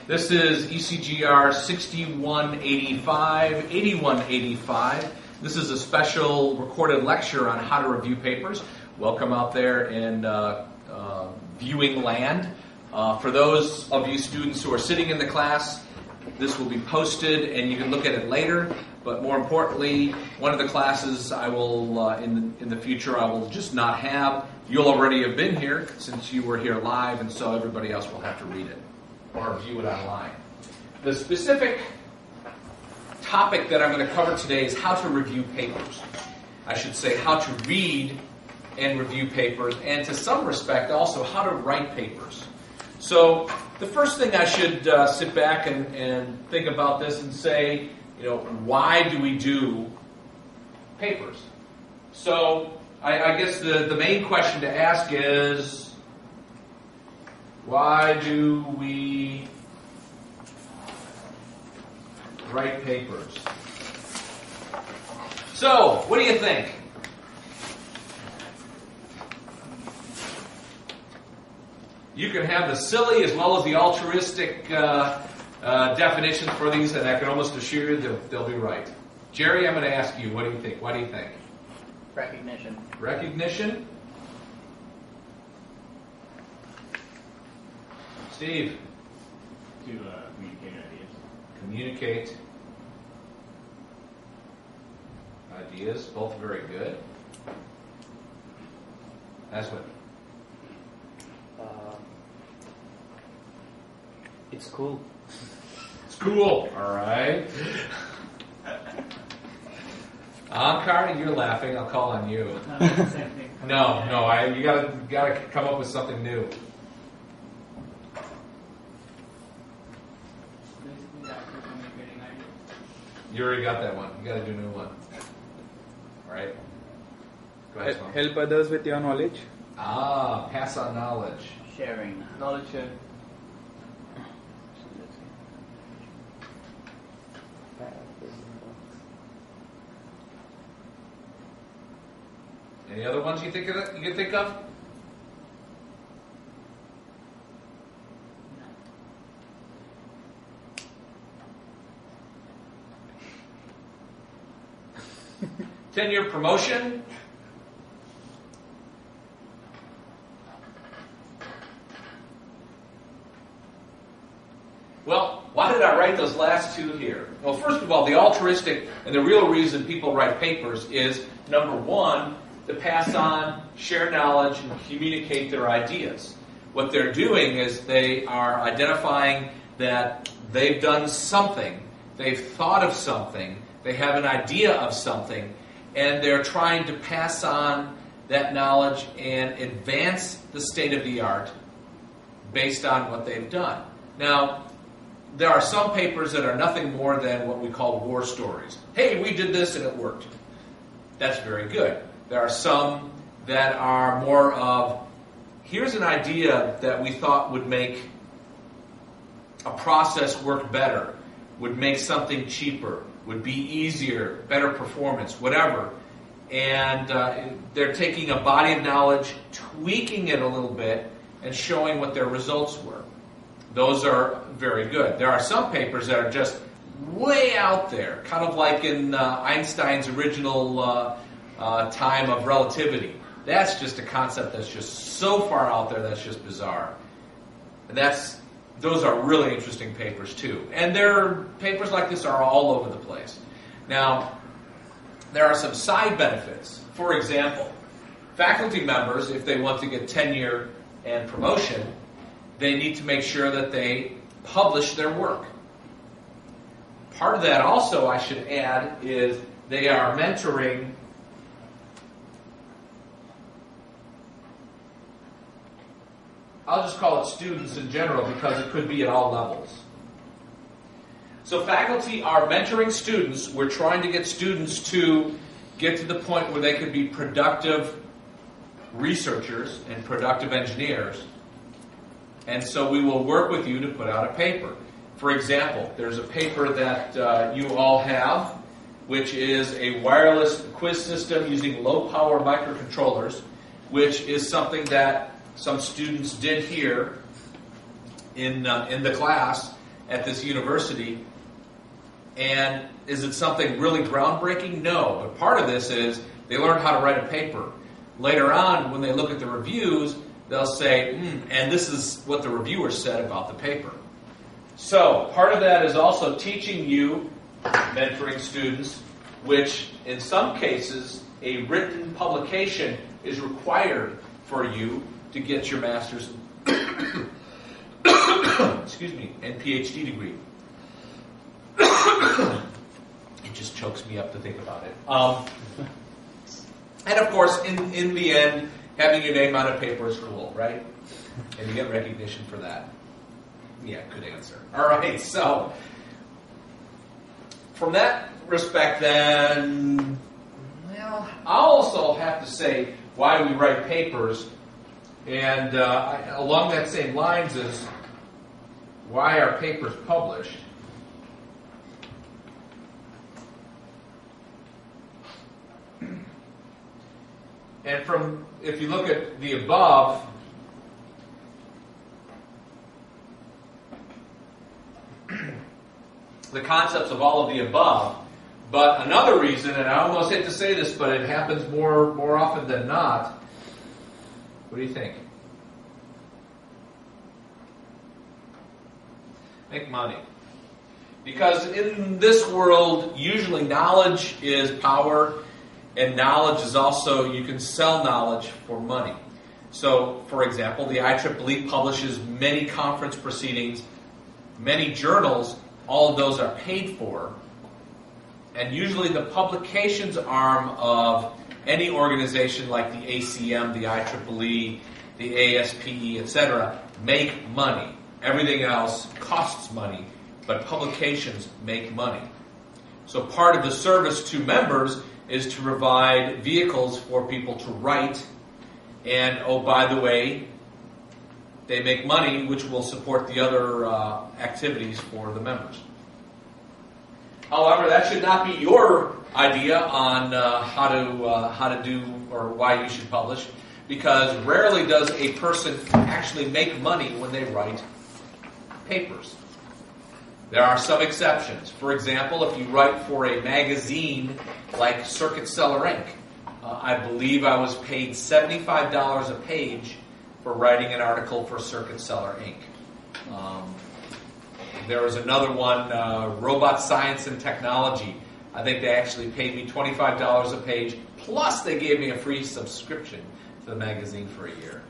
This is ECGR 6185, 8185. This is a special recorded lecture on how to review papers. Welcome out there in viewing land. For those of you students who are sitting in the class, this will be posted and you can look at it later. But more importantly, one of the classes I will, in the future, I will just not have. You'll already have been here since you were here live, and so everybody else will have to read it or view it online. The specific topic that I'm going to cover today is how to review papers. I should say how to read and review papers, and to some respect also how to write papers. So the first thing I should sit back and think about this and say, why do we do papers? So I guess the main question to ask is, why do we write papers? So, what do you think? You can have the silly as well as the altruistic definitions for these, and I can almost assure you they'll be right. Jerry, I'm going to ask you, what do you think? Why do you think? Recognition. Recognition? Steve? To communicate ideas. Communicate ideas, both very good. That's what. It's cool. It's cool. All right. Carney, you're laughing. I'll call on you. No, you gotta come up with something new. You already got that one. You got to do a new one. All right. Go ahead, Tom. Help others with your knowledge. Pass on knowledge. Sharing. Knowledge share. Any other ones you can think of? Tenure promotion. Well, why did I write those last two here? Well, first of all, the altruistic and the real reason people write papers is, number one, to pass on, share knowledge, and communicate their ideas. What they're doing is they are identifying that they've done something, they've thought of something, they have an idea of something, and they're trying to pass on that knowledge and advance the state of the art based on what they've done. Now, there are some papers that are nothing more than what we call war stories. Hey, we did this and it worked. That's very good. There are some that are more of, here's an idea that we thought would make a process work better, would make something cheaper, would be easier, better performance, whatever. And they're taking a body of knowledge, tweaking it a little bit, and showing what their results were. Those are very good. There are some papers that are just way out there, kind of like in Einstein's original time of relativity. That's just a concept that's just so far out there that's just bizarre. And those are really interesting papers too. And papers like this are all over the place. Now, there are some side benefits. For example, faculty members, if they want to get tenure and promotion, they need to make sure that they publish their work. Part of that also, I should add, is they are mentoring I'll just call it students in general because it could be at all levels. So faculty are mentoring students. We're trying to get students to get to the point where they could be productive researchers and productive engineers. And so we will work with you to put out a paper. For example, there's a paper that you all have, which is a wireless quiz system using low-power microcontrollers, which is something that some students did here in the class, at this university. And is it something really groundbreaking? No. But part of this is they learn how to write a paper. Later on, when they look at the reviews, they'll say, and this is what the reviewer said about the paper. So part of that is also teaching you, mentoring students, which in some cases, a written publication is required for you to get your master's excuse me, and PhD degree. It just chokes me up to think about it. And of course, in the end, having your name on a paper is cool, right? And you get recognition for that. Yeah, good answer. All right, so from that respect, then, well, I'll also have to say why we write papers, and along that same lines is why are papers published? And from, if you look at the above, the concepts of all of the above, but another reason, and I almost hate to say this, but it happens more often than not. What do you think? Make money. Because in this world, usually knowledge is power, and knowledge is also, you can sell knowledge for money. So, for example, the IEEE publishes many conference proceedings, many journals, all of those are paid for. And usually the publications arm of any organization like the ACM, the IEEE, the ASPE, etc., make money. Everything else costs money, but publications make money. So part of the service to members is to provide vehicles for people to write, and oh, by the way, they make money, which will support the other activities for the members. However, that should not be your idea on how to do or why you should publish, because rarely does a person actually make money when they write papers. There are some exceptions. For example, if you write for a magazine like Circuit Seller Inc., I believe I was paid $75 a page for writing an article for Circuit Seller Inc. There was another one, Robot Science and Technology. I think they actually paid me $25 a page, plus they gave me a free subscription to the magazine for a year.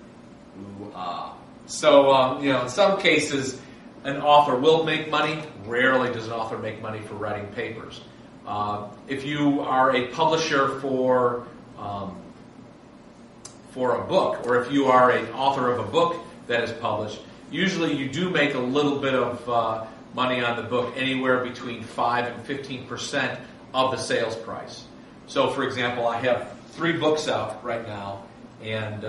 Ooh-ah. So, in some cases, an author will make money. Rarely does an author make money for writing papers. If you are a publisher for a book, or if you are an author of a book that is published, usually you do make a little bit of money on the book, anywhere between 5 and 15% of the sales price. So, for example, I have 3 books out right now, and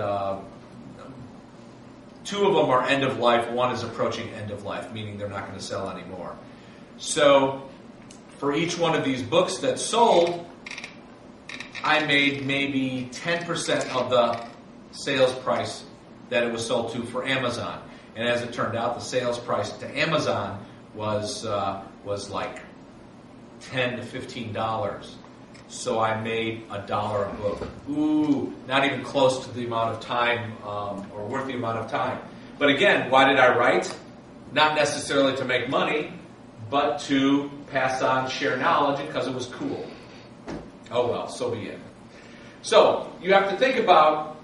2 of them are end of life. 1 is approaching end of life, meaning they're not going to sell anymore. So, for each one of these books that sold, I made maybe 10% of the sales price that it was sold to for Amazon. And as it turned out, the sales price to Amazon was like $10 to $15. So I made $1 a book. Ooh, not even close to the amount of time, or worth the amount of time. But again, why did I write? Not necessarily to make money, but to pass on, share knowledge, because it was cool. Oh well, so be it. So you have to think about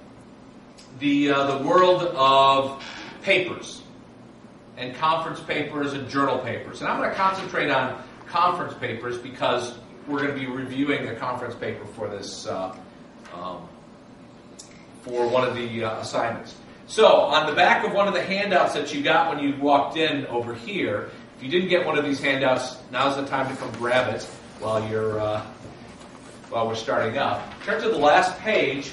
the world of papers and conference papers and journal papers. And I'm going to concentrate on conference papers because we're going to be reviewing a conference paper for this, for one of the assignments. So, on the back of one of the handouts that you got when you walked in over here, if you didn't get one of these handouts, now's the time to come grab it while we're starting up. Turn to the last page.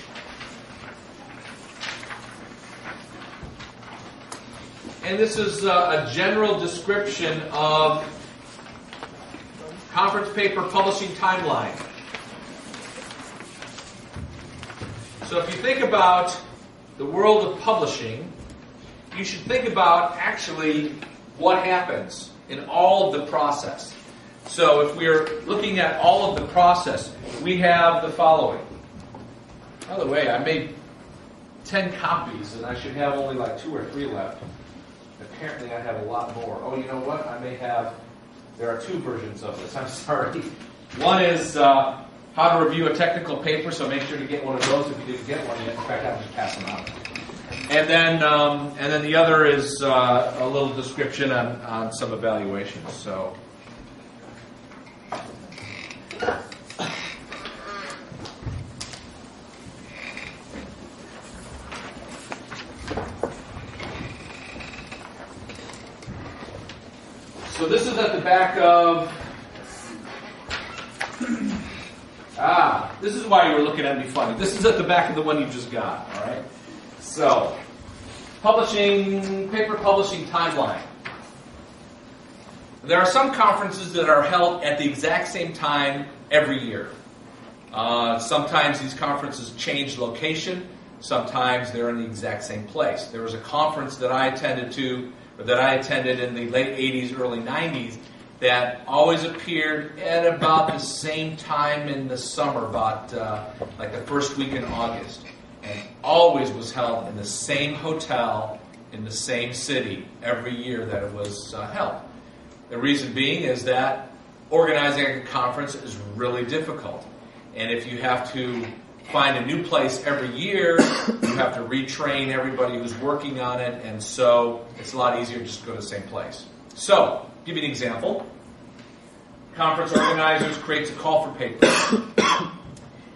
And this is a general description of conference paper publishing timeline. So if you think about the world of publishing, you should think about actually what happens. in all of the process. So if we're looking at all of the process, we have the following. By the way, I made 10 copies, and I should have only like 2 or 3 left. Apparently I have a lot more. Oh, you know what? There are 2 versions of this. I'm sorry. One is how to review a technical paper, so make sure to get one of those if you didn't get one yet. In fact, I'll just pass them out. And then the other is a little description on some evaluations. So. So this is at the back of, this is why you were looking at me funny. This is at the back of the one you just got, all right? So, paper publishing timeline. There are some conferences that are held at the exact same time every year. Sometimes these conferences change location. Sometimes they're in the exact same place. There was a conference that I attended in the late 80s, early 90s, that always appeared at about the same time in the summer, about like the first week in August, and always was held in the same hotel in the same city every year that it was held. The reason being is that organizing a conference is really difficult, and if you have to find a new place every year, you have to retrain everybody who's working on it, and so it's a lot easier just to go to the same place. So, give you an example. Conference organizers creates a call for papers,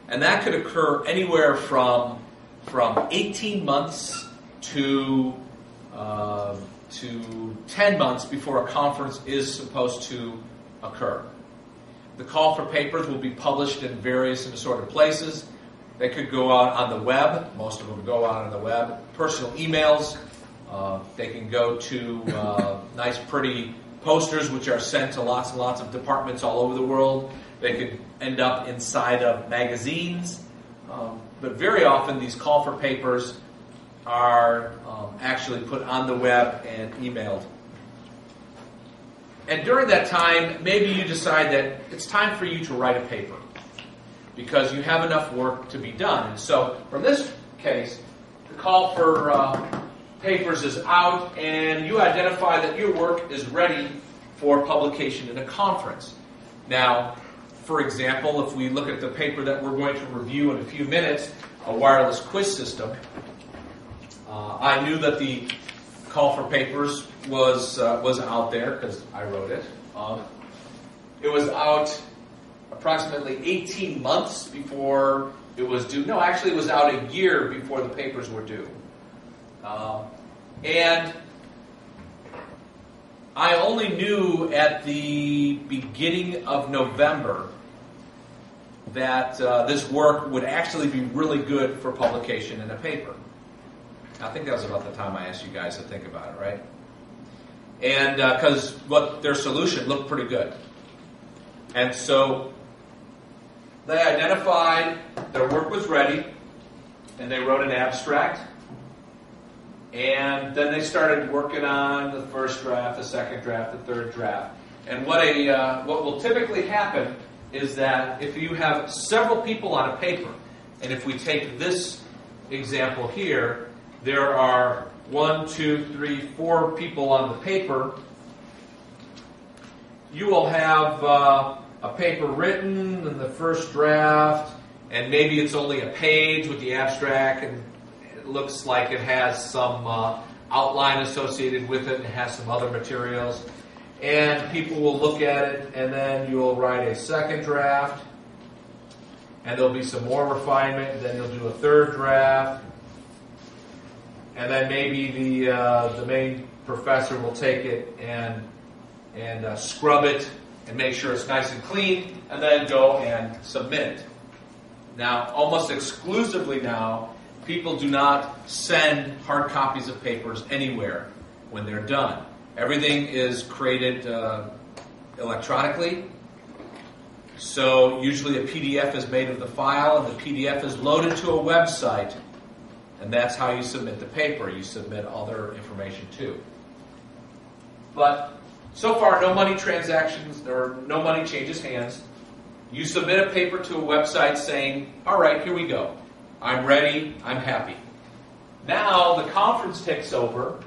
and that could occur anywhere from 18 months to 10 months before a conference is supposed to occur. The call for papers will be published in various and assorted places. They could go out on the web. Most of them go out on the web. Personal emails. They can go to nice, pretty posters, which are sent to lots and lots of departments all over the world. They could end up inside of magazines. But very often, these call for papers are actually put on the web and emailed. And during that time, maybe you decide that it's time for you to write a paper, because you have enough work to be done. And so, from this case, the call for papers is out, and you identify that your work is ready for publication in a conference. Now, for example, if we look at the paper that we're going to review in a few minutes, a wireless quiz system, I knew that the call for papers was out there because I wrote it. It was out approximately 18 months before it was due. No, actually it was out a year before the papers were due. And I only knew at the beginning of November that this work would actually be really good for publication in a paper. I think that was about the time I asked you guys to think about it, right? And because their solution looked pretty good. And so they identified their work was ready, and they wrote an abstract. And then they started working on the first draft, the second draft, the third draft. And what will typically happen is that if you have several people on a paper, and if we take this example here, there are 1, 2, 3, 4 people on the paper, you will have a paper written in the first draft, and maybe it's only a page with the abstract, and it looks like it has some outline associated with it, and it has some other materials. And people will look at it, and then you'll write a second draft, and there'll be some more refinement, and then you'll do a third draft, and then maybe the main professor will take it and scrub it and make sure it's nice and clean, and then go and submit it. Now, almost exclusively now, people do not send hard copies of papers anywhere when they're done. Everything is created electronically. So usually a PDF is made of the file, and the PDF is loaded to a website, and that's how you submit the paper. You submit other information too. But So far, no money transactions or no money changes hands. You submit a paper to a website saying, all right, here we go. I'm ready. I'm happy. Now the conference takes over.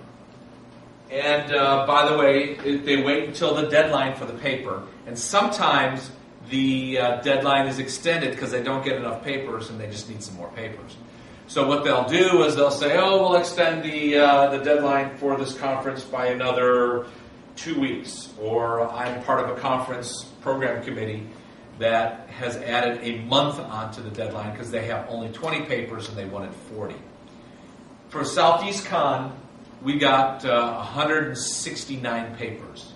And by the way, they wait until the deadline for the paper. And sometimes the deadline is extended because they don't get enough papers and they just need some more papers. So what they'll do is they'll say, oh, we'll extend the deadline for this conference by another 2 weeks. Or I'm part of a conference program committee that has added a month onto the deadline because they have only 20 papers and they wanted 40. For Southeast Con, we got 169 papers,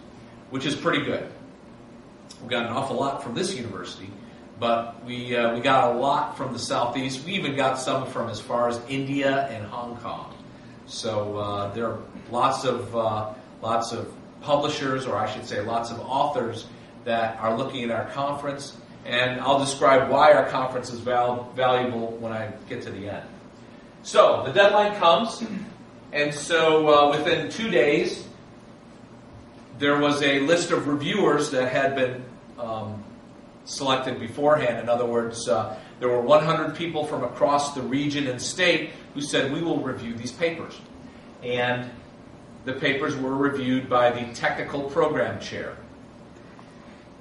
which is pretty good. We got an awful lot from this university, but we got a lot from the Southeast. We even got some from as far as India and Hong Kong. So there are lots of publishers, or I should say lots of authors that are looking at our conference, and I'll describe why our conference is valuable when I get to the end. So the deadline comes, and so within 2 days, there was a list of reviewers that had been selected beforehand. In other words, there were 100 people from across the region and state who said, we will review these papers. And the papers were reviewed by the technical program chair.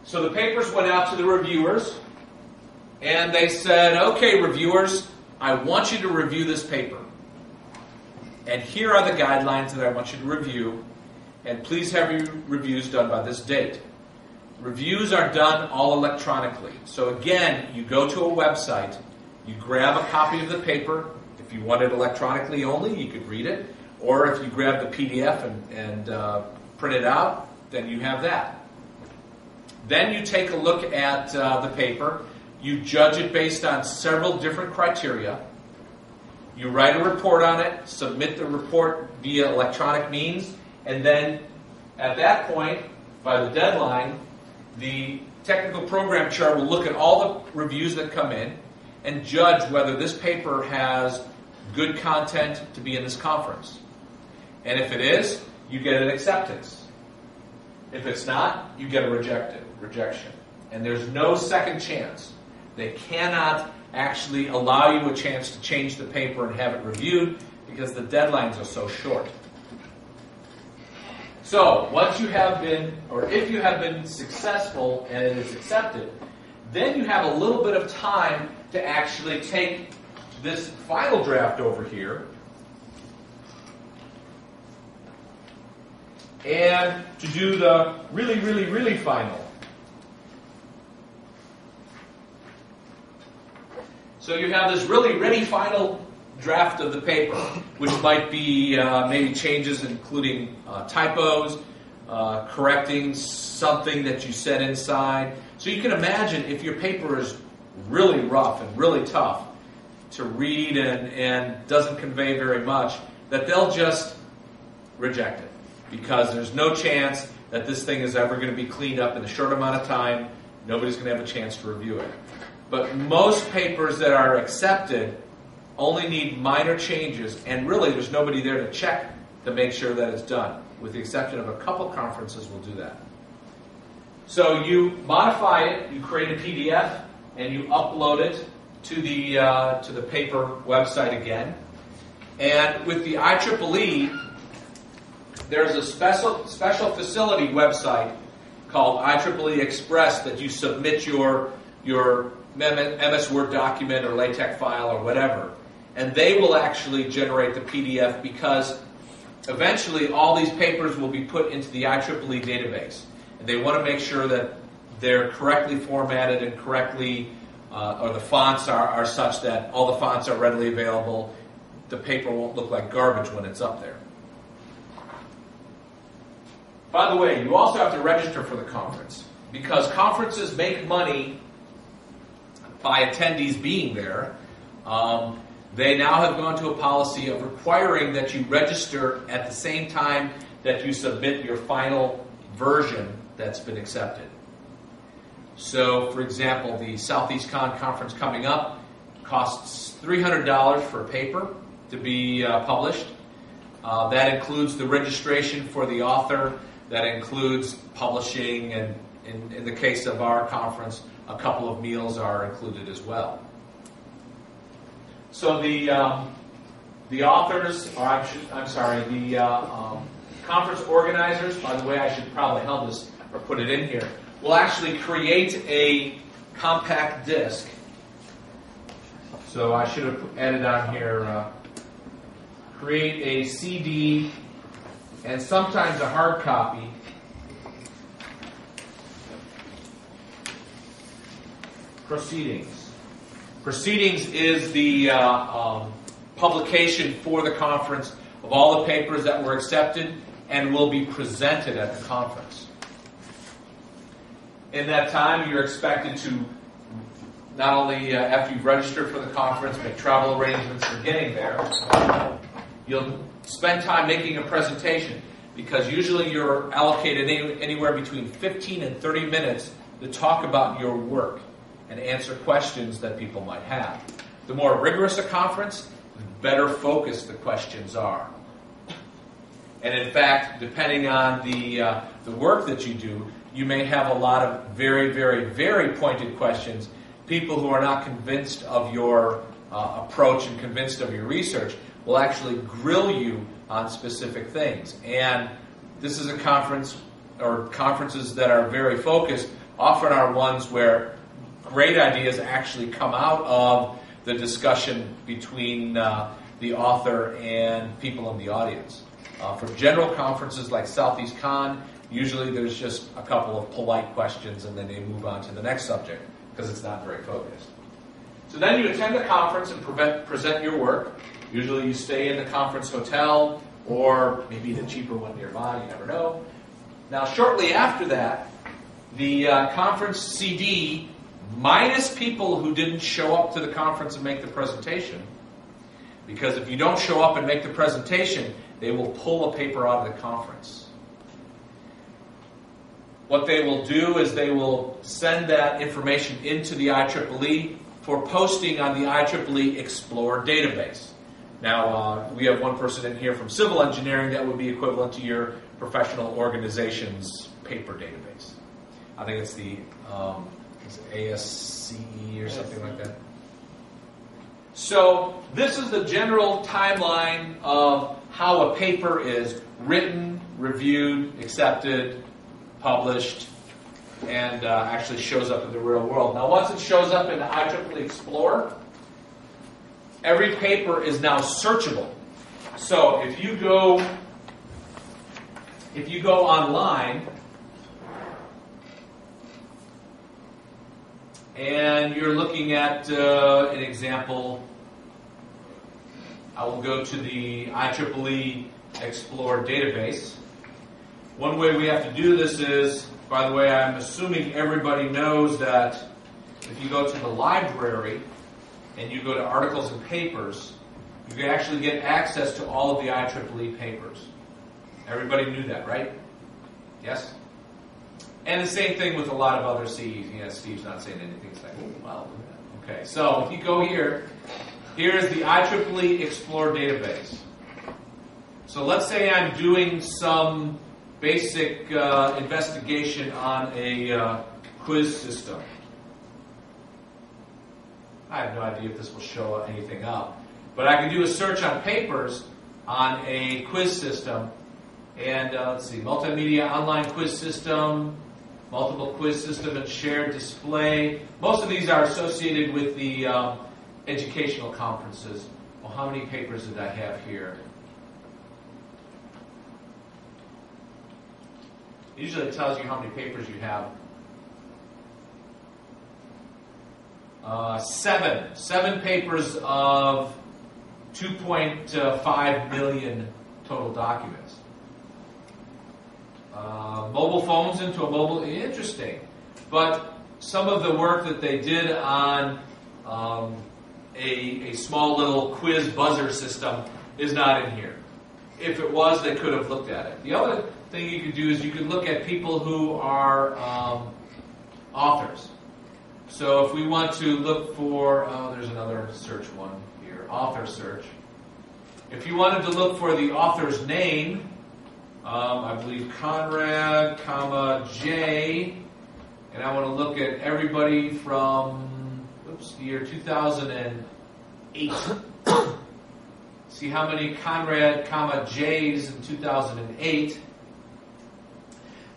So the papers went out to the reviewers, and they said, okay, reviewers, I want you to review this paper. And here are the guidelines that I want you to review, and please have your reviews done by this date. Reviews are done all electronically. So again, you go to a website, you grab a copy of the paper. If you want it electronically only, you could read it. Or if you grab the PDF and print it out, then you have that. Then you take a look at the paper. You judge it based on several different criteria. You write a report on it, submit the report via electronic means, and then at that point, by the deadline, the technical program chair will look at all the reviews that come in and judge whether this paper has good content to be in this conference. And if it is, you get an acceptance. If it's not, you get a rejection. And there's no second chance. They cannot actually allow you a chance to change the paper and have it reviewed because the deadlines are so short. So, once you have been, or if you have been successful and it is accepted, then you have a little bit of time to actually take this final draft over here and to do the really, really, really final. So you have this really, really final draft of the paper, which might be maybe changes including typos, correcting something that you said inside. So you can imagine if your paper is really rough and really tough to read and doesn't convey very much, that they'll just reject it because there's no chance that this thing is ever going to be cleaned up in a short amount of time. Nobody's going to have a chance to review it. But most papers that are accepted only need minor changes, and really there's nobody there to check to make sure that it's done. With the exception of a couple conferences will do that. So you modify it, you create a PDF, and you upload it to the paper website again. And with the IEEE, there's a special facility website called IEEE Express that you submit your MS Word document or LaTeX file or whatever. And they will actually generate the PDF because eventually all these papers will be put into the IEEE database. And they want to make sure that they're correctly formatted and correctly, or the fonts are such that all the fonts are readily available. The paper won't look like garbage when it's up there. By the way, you also have to register for the conference because conferences make money by attendees being there. They now have gone to a policy of requiring that you register at the same time that you submit your final version that's been accepted. So, for example, the Southeast Con conference coming up costs $300 for a paper to be published. That includes the registration for the author, that includes publishing, and in the case of our conference, a couple of meals are included as well. So the authors, or the conference organizers, by the way, I should probably help this or put it in here, will actually create a compact disc. So I should have added on here, create a CD and sometimes a hard copy Proceedings. Proceedings is the publication for the conference of all the papers that were accepted and will be presented at the conference. In that time, you're expected to not only, after you've registered for the conference, make travel arrangements for getting there, you'll spend time making a presentation, because usually you're allocated anywhere between 15 and 30 minutes to talk about your work and answer questions that people might have. The more rigorous a conference, the better focused the questions are. And in fact, depending on the work that you do, you may have a lot of very, very, very pointed questions. People who are not convinced of your approach and convinced of your research will actually grill you on specific things. And this is a conference, or conferences that are very focused, often are ones where great ideas actually come out of the discussion between the author and people in the audience. For general conferences like Southeast Con, usually there's just a couple of polite questions and then they move on to the next subject because it's not very focused. So then you attend the conference and present your work. Usually you stay in the conference hotel or maybe the cheaper one nearby, you never know. Now shortly after that, the conference CD, minus people who didn't show up to the conference and make the presentation, because if you don't show up and make the presentation, they will pull a paper out of the conference. What they will do is they will send that information into the IEEE for posting on the IEEE Explorer database. Now, we have one person in here from civil engineering that would be equivalent to your professional organization's paper database. I think it's the ASCE or something like that. So this is the general timeline of how a paper is written, reviewed, accepted, published, and actually shows up in the real world. Now once it shows up in the IEEE Explorer, every paper is now searchable. So if you go online and you're looking at an example, I will go to the IEEE Explorer database. One way we have to do this is, by the way, I'm assuming everybody knows that if you go to the library and you go to articles and papers, you can actually get access to all of the IEEE papers. Everybody knew that, right? Yes? And the same thing with a lot of other CEs. Yeah, Steve's not saying anything. It's like, oh, wow. Okay, so if you go here, here is the IEEE Explorer database. So let's say I'm doing some basic investigation on a quiz system. I have no idea if this will show anything up. But I can do a search on papers on a quiz system. And let's see, multimedia online quiz system, multiple quiz system and shared display. Most of these are associated with the educational conferences. Well, how many papers did I have here? Usually it tells you how many papers you have. 7 papers of 2.5 million total documents. Mobile phones into a mobile, interesting. But some of the work that they did on a small little quiz buzzer system is not in here. If it was, they could have looked at it. The other thing you could do is you could look at people who are authors. So if we want to look for, there's another search one here, author search. If you wanted to look for the author's name, I believe Conrad, comma, J. And I want to look at everybody from, the year 2008. See how many Conrad, comma, J's in 2008.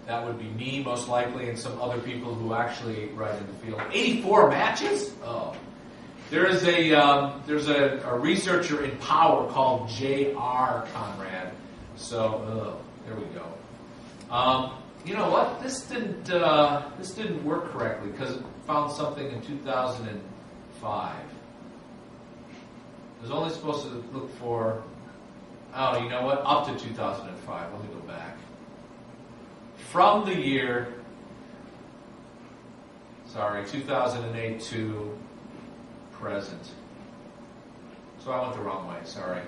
That would be me, most likely, and some other people who actually write in the field. 84 matches? Oh. There's a researcher in Power called J.R. Conrad. So, there we go. You know what? This didn't work correctly because it found something in 2005. It was only supposed to look for, oh, you know what? Up to 2005. Let me go back. From the year, 2008 to present. So I went the wrong way, sorry.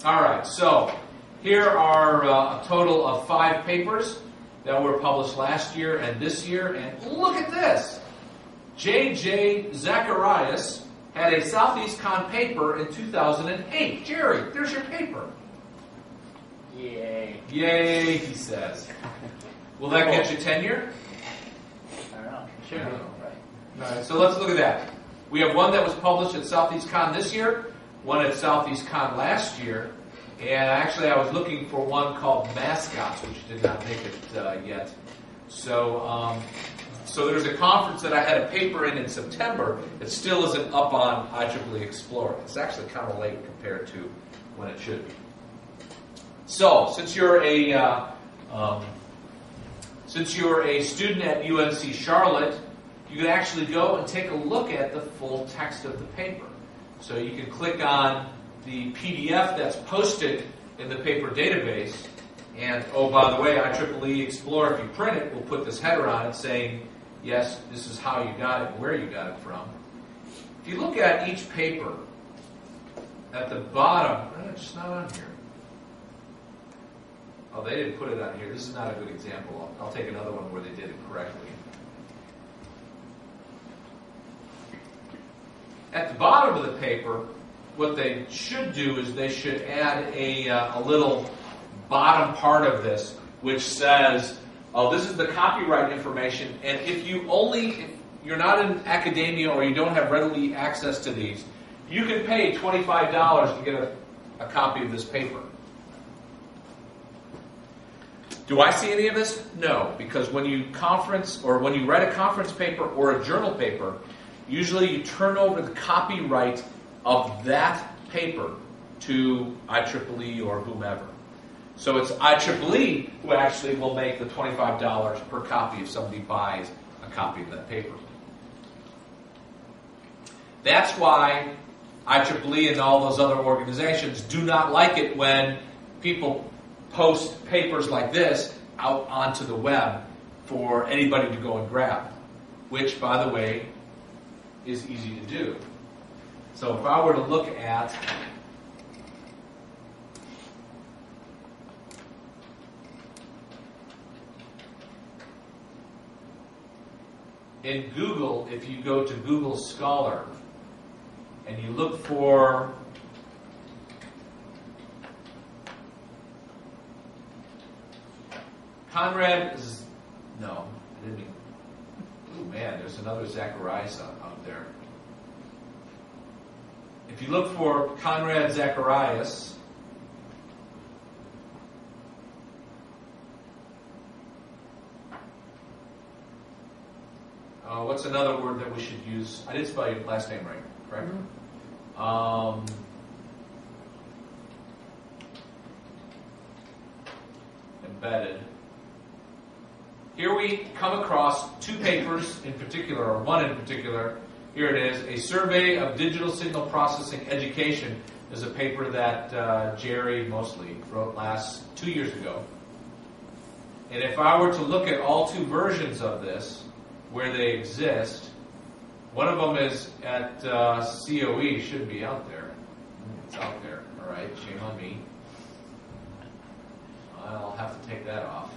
All right, so here are a total of 5 papers that were published last year and this year. And look at this. J.J. Zacharias had a Southeast Con paper in 2008. Jerry, there's your paper. Yay. Yay, he says. Will that get you tenure? I don't know. It should be. All right, so let's look at that. We have one that was published at Southeast Con this year, one at Southeast Con last year, and actually I was looking for one called Mascots, which did not make it yet. So there's a conference that I had a paper in September. It still isn't up on IEEE Explorer. It's actually kind of late compared to when it should be. So, since you're a student at UNC Charlotte, you can actually go and take a look at the full text of the paper. So you can click on the PDF that's posted in the paper database, and oh, by the way, IEEE Explorer, if you print it, will put this header on it saying, yes, this is how you got it and where you got it from. If you look at each paper, at the bottom, it's not on here. Oh, they didn't put it on here. This is not a good example. I'll take another one where they did it correctly. At the bottom of the paper, what they should do is they should add a little bottom part of this, which says, oh, this is the copyright information, and if you're not in academia or you don't have readily access to these, you can pay $25 to get a copy of this paper. Do I see any of this? No, because when you write a conference paper or a journal paper, usually you turn over the copyright of that paper to IEEE or whomever. So it's IEEE who actually will make the $25 per copy if somebody buys a copy of that paper. That's why IEEE and all those other organizations do not like it when people post papers like this out onto the web for anybody to go and grab, which, by the way, is easy to do. So if I were to look at in Google, if you go to Google Scholar and you look for Conrad, no, I didn't mean, oh man, there's another Zacharias out there. If you look for Conrad Zacharias, what's another word that we should use? I did spell your last name right, correct? Mm-hmm. Embedded. Here we come across 2 papers in particular, or one in particular. Here it is, A Survey of Digital Signal Processing Education is a paper that Jerry Mosley wrote 2 years ago. And if I were to look at all 2 versions of this, where they exist, one of them is at COE, should be out there. It's out there, all right, shame on me. I'll have to take that off.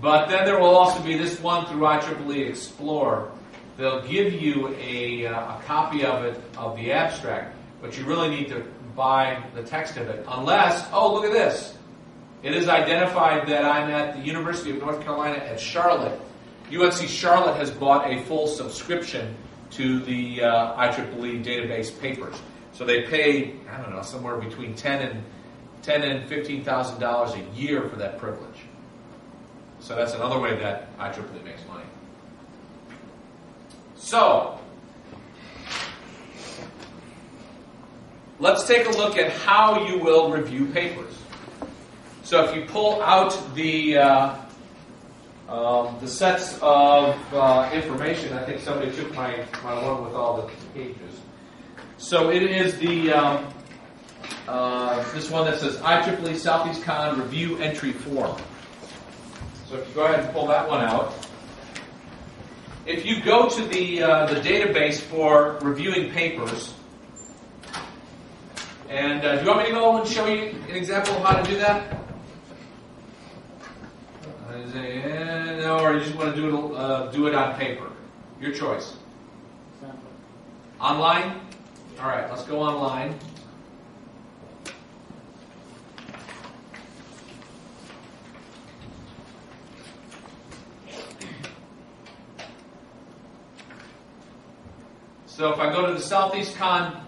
But then there will also be this one through IEEE Explorer. They'll give you a copy of it, of the abstract, but you really need to by the text of it. Unless, oh, look at this. It is identified that I'm at the University of North Carolina at Charlotte. UNC Charlotte has bought a full subscription to the IEEE database papers. So they pay, I don't know, somewhere between $10,000 and $15,000 a year for that privilege. So that's another way that IEEE makes money. So, let's take a look at how you will review papers. So if you pull out the sets of information, I think somebody took my one with all the pages. So it is the this one that says IEEE Southeast Con Review Entry Form. So if you go ahead and pull that one out. If you go to the database for reviewing papers, and do you want me to go and show you an example of how to do that? No, or you just want to do it on paper? Your choice. Online? All right, let's go online. So if I go to the Southeast Con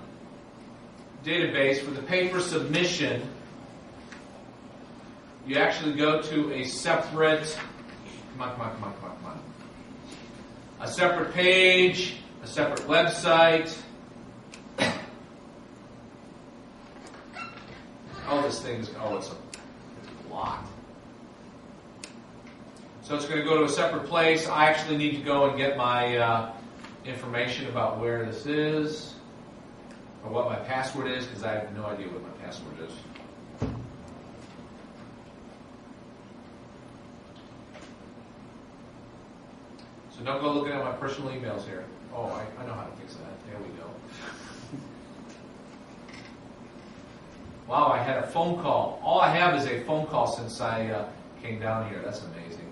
database for the paper submission, you actually go to a separate, come on. A separate page, a separate website. Oh, this thing is, it's locked. So it's going to go to a separate place. I actually need to go and get my information about where this is, or what my password is, because I have no idea what my password is. So don't go looking at my personal emails here. Oh, I know how to fix that. There we go. Wow, I had a phone call. All I have is a phone call since I came down here. That's amazing.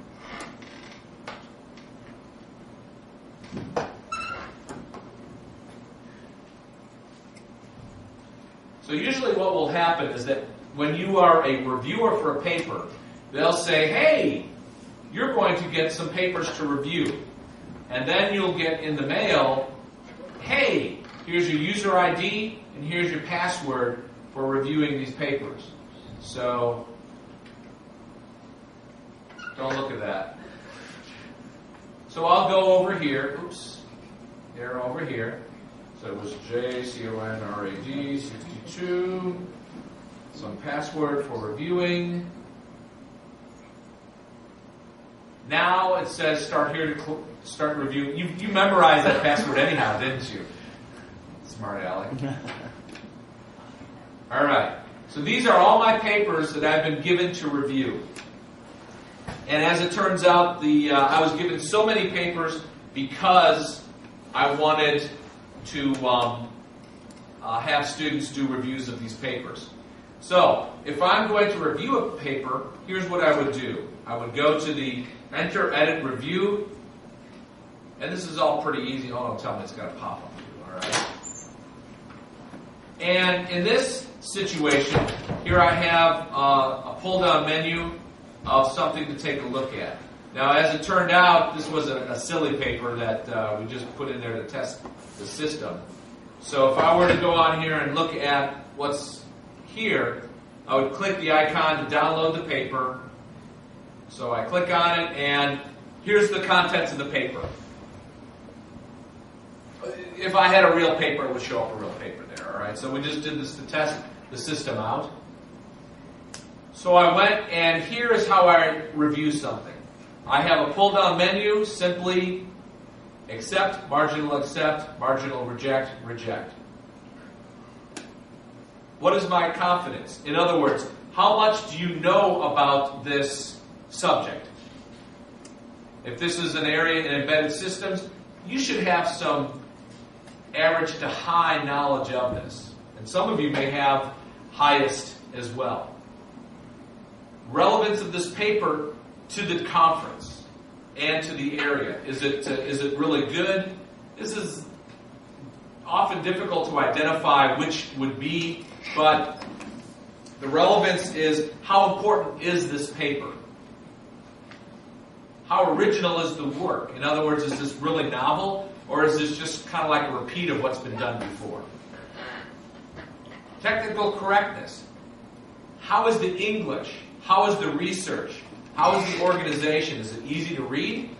So usually what will happen is that when you are a reviewer for a paper, they'll say, hey, you're going to get some papers to review. And then you'll get in the mail, hey, here's your user ID and here's your password for reviewing these papers. So don't look at that. So I'll go over here. Oops. They're over here. So it was JCONRAD 62. Some password for reviewing. Now it says start here to start reviewing. You memorized that password anyhow, didn't you? Smart Alec. All right. So these are all my papers that I've been given to review. And as it turns out, I was given so many papers because I wanted to have students do reviews of these papers. So if I'm going to review a paper, here's what I would do. I would go to the Enter, Edit, Review, and this is all pretty easy. Oh, don't tell me it's got to pop up too, all right? And in this situation, here I have a pull-down menu of something to take a look at. Now, as it turned out, this was a silly paper that we just put in there to test the system. So if I were to go on here and look at what's here, I would click the icon to download the paper. So I click on it, and here's the contents of the paper. If I had a real paper, it would show up a real paper there, all right? So we just did this to test the system out. So I went, and here is how I review something. I have a pull-down menu, simply accept, marginal reject, reject. What is my confidence? In other words, how much do you know about this subject? If this is an area in embedded systems, you should have some average to high knowledge of this. And some of you may have highest as well. Relevance of this paper to the conference and to the area. Is it really good? This is often difficult to identify which would be but the relevance is how important is this paper? How original is the work? In other words, is this really novel, or is this just kind of like a repeat of what's been done before? Technical correctness. How is the English? How is the research? How is the organization? Is it easy to read?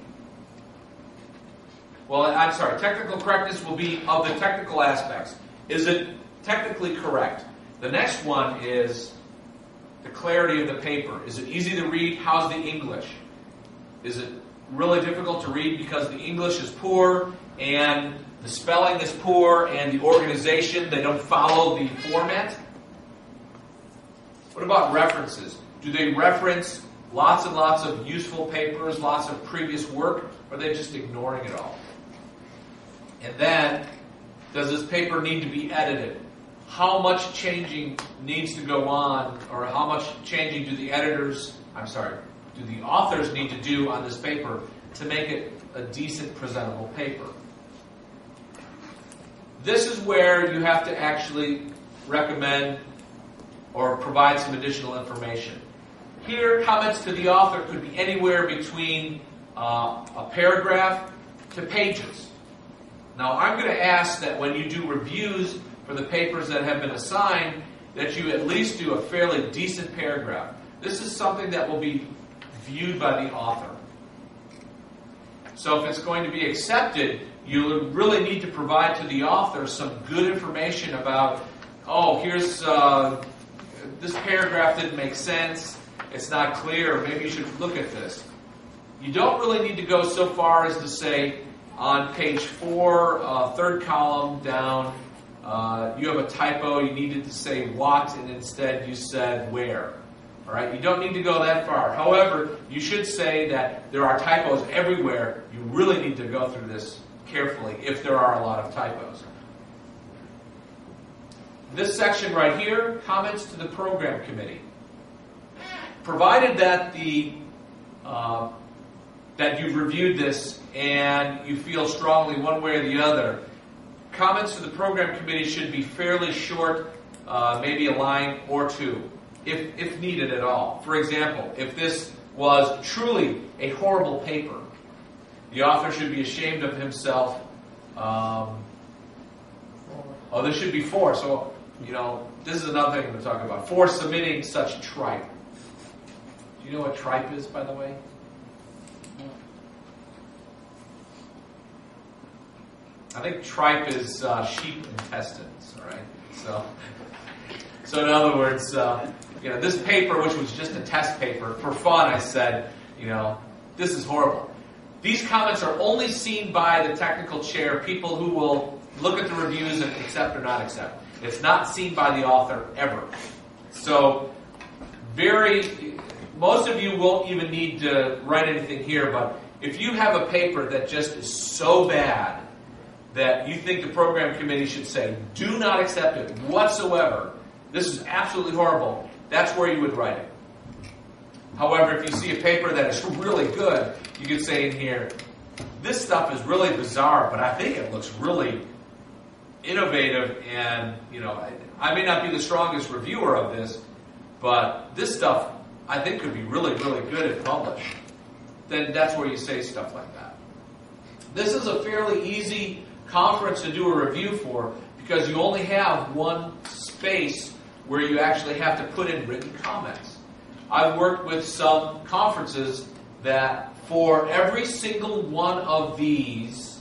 Well, I'm sorry, technical correctness will be of the technical aspects. Is it technically correct? The next one is the clarity of the paper. Is it easy to read? How's the English? Is it really difficult to read because the English is poor and the spelling is poor and the organization, they don't follow the format? What about references? Do they reference lots and lots of useful papers, lots of previous work, or are they just ignoring it all? And then, does this paper need to be edited? How much changing needs to go on, or how much changing do the authors need to do on this paper to make it a decent, presentable paper? This is where you have to actually recommend or provide some additional information. Here, comments to the author could be anywhere between a paragraph to pages. Now, I'm going to ask that when you do reviews for the papers that have been assigned, that you at least do a fairly decent paragraph. This is something that will be viewed by the author. So if it's going to be accepted, you really need to provide to the author some good information about, oh, here's this paragraph didn't make sense, it's not clear, maybe you should look at this. You don't really need to go so far as to say, on page 4, third column down, you have a typo, you needed to say what, and instead you said where. All right, you don't need to go that far. However, you should say that there are typos everywhere. You really need to go through this carefully if there are a lot of typos. This section right here, comments to the program committee. Provided that that you've reviewed this and you feel strongly one way or the other, comments to the program committee should be fairly short, maybe a line or two, if needed at all. For example, if this was truly a horrible paper, the author should be ashamed of himself. There should be 4. So, this is another thing I'm going to talk about. 4 submitting such tripe. Do you know what tripe is, by the way? I think tripe is sheep intestines, all right? So in other words, this paper, which was just a test paper, for fun I said, this is horrible. These comments are only seen by the technical chair, people who will look at the reviews and accept or not accept. It's not seen by the author ever. So most of you won't even need to write anything here, but if you have a paper that just is so bad that you think the program committee should say, do not accept it whatsoever, this is absolutely horrible, that's where you would write it. However, if you see a paper that is really good, you could say in here, this stuff is really bizarre, but I think it looks really innovative, and I may not be the strongest reviewer of this, but this stuff I think could be really, really good if published. Then that's where you say stuff like that. This is a fairly easy conference to do a review for because you only have one space where you actually have to put in written comments. I've worked with some conferences that for every single one of these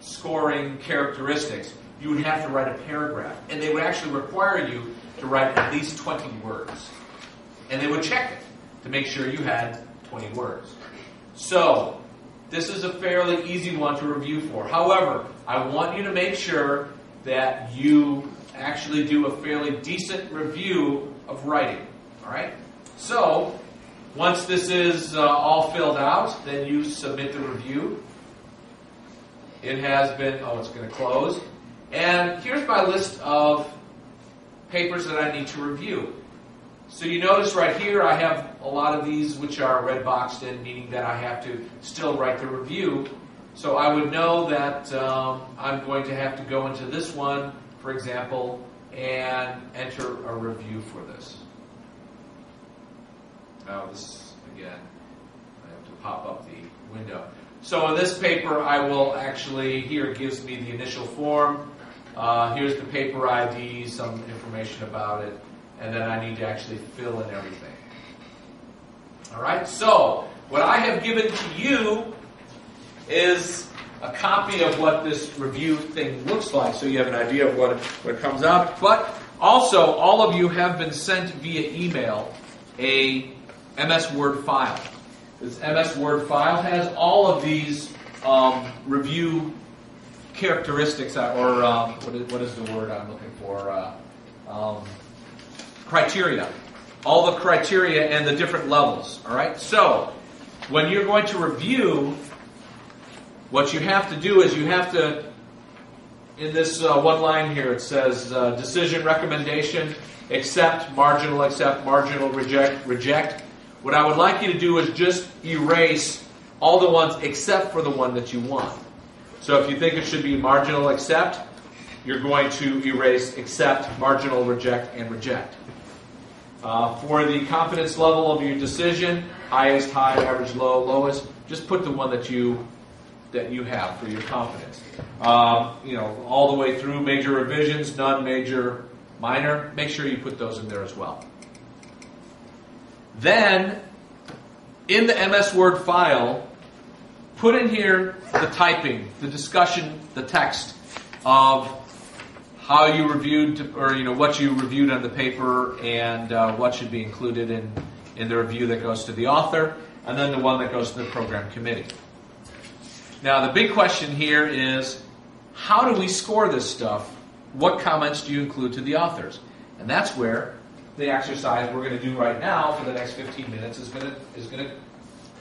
scoring characteristics, you would have to write a paragraph. And they would actually require you to write at least 20 words. And they would check it to make sure you had 20 words. So, this is a fairly easy one to review for. However, I want you to make sure that you actually do a fairly decent review of writing. All right? So, once this is all filled out, then you submit the review. It has been, it's going to close. And here's my list of papers that I need to review. So you notice right here I have a lot of these which are red boxed in, meaning that I have to still write the review. So I would know that I'm going to have to go into this one, for example, and enter a review for this. Now this, again, I have to pop up the window. So in this paper, I will actually, here it gives me the initial form. Here's the paper ID, some information about it, and then I need to actually fill in everything. All right, so what I have given to you is a copy of what this review thing looks like, so you have an idea of what comes out. But also, all of you have been sent via email a MS Word file. This MS Word file has all of these review characteristics, or what is the word I'm looking for? Criteria. All the criteria and the different levels. All right. So when you're going to review, what you have to do is you have to, in this one line here, it says decision, recommendation, accept, marginal, reject, reject. What I would like you to do is just erase all the ones except for the one that you want. So if you think it should be marginal accept, you're going to erase accept, marginal reject, and reject. For the confidence level of your decision, highest, high, average, low, lowest, just put the one that you have for your confidence. All the way through major revisions, none, major, minor. Make sure you put those in there as well. Then, in the MS Word file, put in here the typing, the discussion, the text of how you reviewed, or what you reviewed on the paper, and what should be included in the review that goes to the author, and then the one that goes to the program committee. Now, the big question here is, how do we score this stuff? What comments do you include to the authors? And that's where the exercise we're going to do right now for the next 15 minutes is going to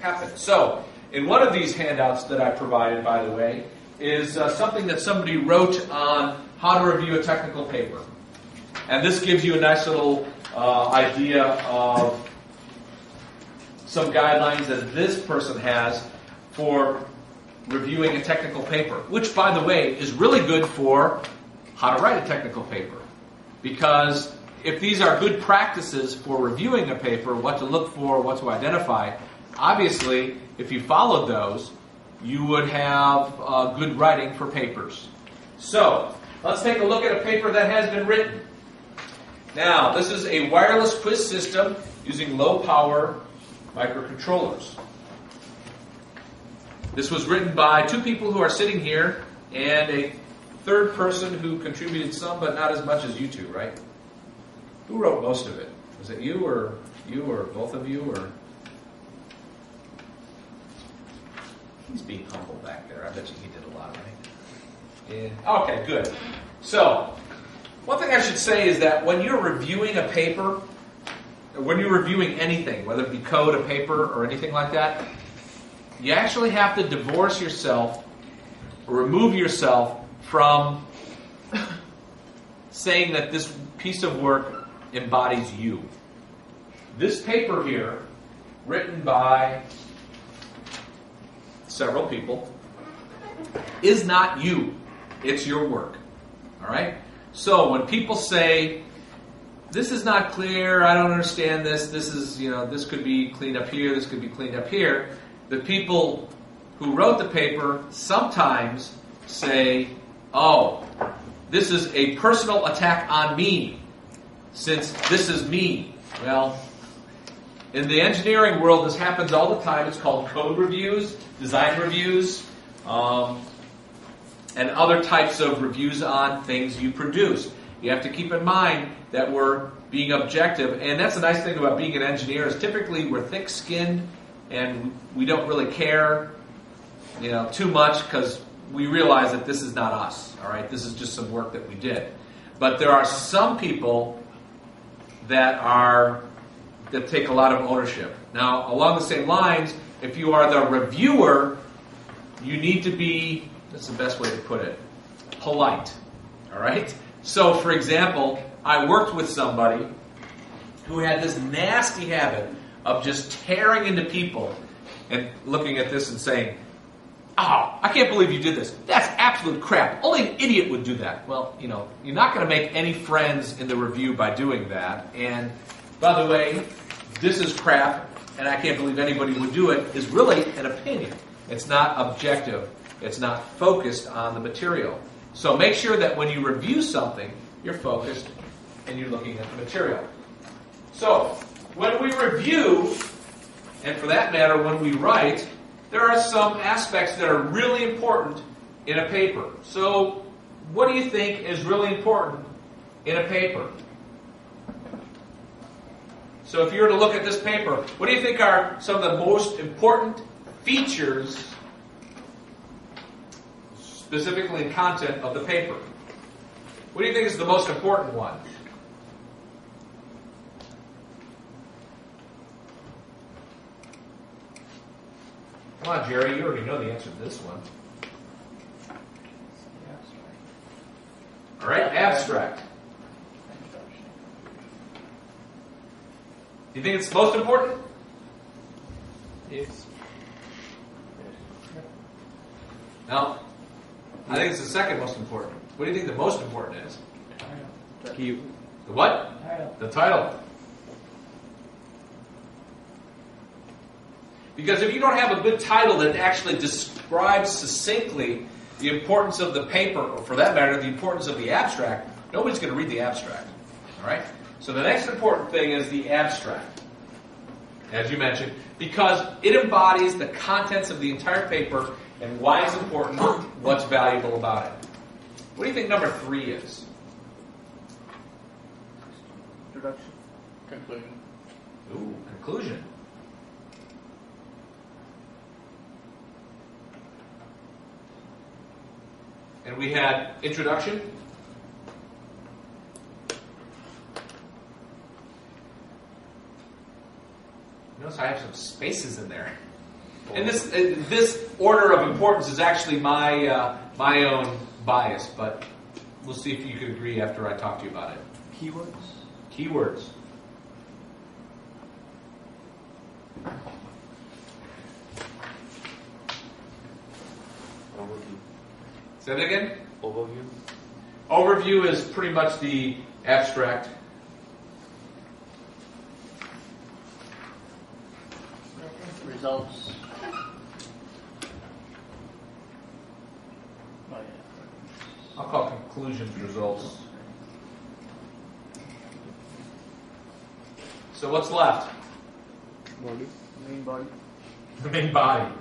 happen. So, in one of these handouts that I provided, by the way, is something that somebody wrote on how to review a technical paper. And this gives you a nice little idea of some guidelines that this person has for reviewing a technical paper, which, by the way, is really good for how to write a technical paper. Because if these are good practices for reviewing a paper, what to look for, what to identify, obviously, if you followed those, you would have good writing for papers. So, let's take a look at a paper that has been written. Now, this is a wireless quiz system using low-power microcontrollers. This was written by two people who are sitting here and a third person who contributed some, but not as much as you two, right? Who wrote most of it? Was it you or both of you? Or he's being humble back there. I bet you he did a lot, right? Yeah. Okay, good. So, one thing I should say is that when you're reviewing a paper, when you're reviewing anything, whether it be code, a paper, or anything like that, you actually have to divorce yourself or remove yourself from saying that this piece of work embodies you. This paper here, written by several people, is not you. It's your work. All right? So when people say, this is not clear, I don't understand this, this is, this could be cleaned up here, this could be cleaned up here, the people who wrote the paper sometimes say, oh, this is a personal attack on me, since this is me. Well, in the engineering world, this happens all the time. It's called code reviews, design reviews, and other types of reviews on things you produce. You have to keep in mind that we're being objective, and that's the nice thing about being an engineer is typically we're thick-skinned and we don't really care, too much because we realize that this is not us. All right, this is just some work that we did. But there are some people that take a lot of ownership. Now, along the same lines, if you are the reviewer, you need to be, that's the best way to put it, polite. All right? So, for example, I worked with somebody who had this nasty habit of just tearing into people and looking at this and saying, "Oh, I can't believe you did this. That's absolute crap. Only an idiot would do that." Well, you're not going to make any friends in the review by doing that. And by the way, "This is crap, and I can't believe anybody would do it," is really an opinion. It's not objective. It's not focused on the material. So make sure that when you review something, you're focused and you're looking at the material. So, when we review, and for that matter, when we write, there are some aspects that are really important in a paper. So, what do you think is really important in a paper? So, if you were to look at this paper, what do you think are some of the most important features, specifically in content, of the paper? What do you think is the most important one? Come on, Jerry, you already know the answer to this one. All right, abstract. Do you think it's most important? Yes. No. I think it's the second most important. What do you think the most important is? Title. The what? Title. The title. Because if you don't have a good title that actually describes succinctly the importance of the paper, or for that matter, the importance of the abstract, nobody's going to read the abstract. All right? So the next important thing is the abstract, as you mentioned, because it embodies the contents of the entire paper and why it's important, what's valuable about it. What do you think number 3 is? Introduction. Conclusion. Ooh, conclusion. And we had introduction. Notice I have some spaces in there. And this order of importance is actually my own bias, but we'll see if you could agree after I talk to you about it. Keywords. Keywords. Overview. Say that again? Overview. Overview is pretty much the abstract. Results. Oh, yeah. I'll call conclusions results. So what's left? Body. Main body. The main body.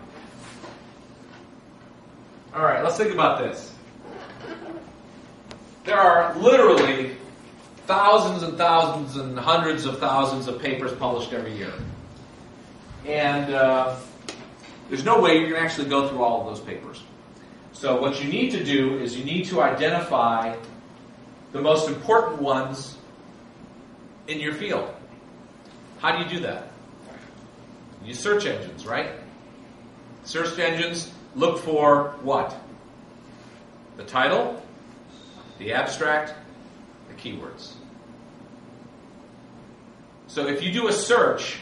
All right, let's think about this. There are literally thousands and thousands and hundreds of thousands of papers published every year. And there's no way you're going to actually go through all of those papers. So what you need to do is you need to identify the most important ones in your field. How do you do that? You use search engines, right? Search engines look for what? The title, the abstract, the keywords. So if you do a search,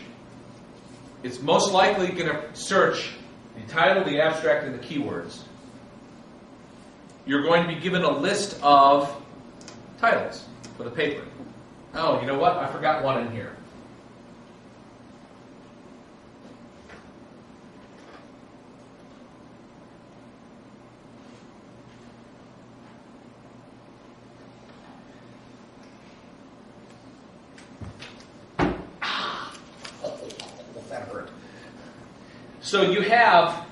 it's most likely going to search the title, the abstract, and the keywords. You're going to be given a list of titles for the paper. Oh, you know what? I forgot one in here. That hurt. So you have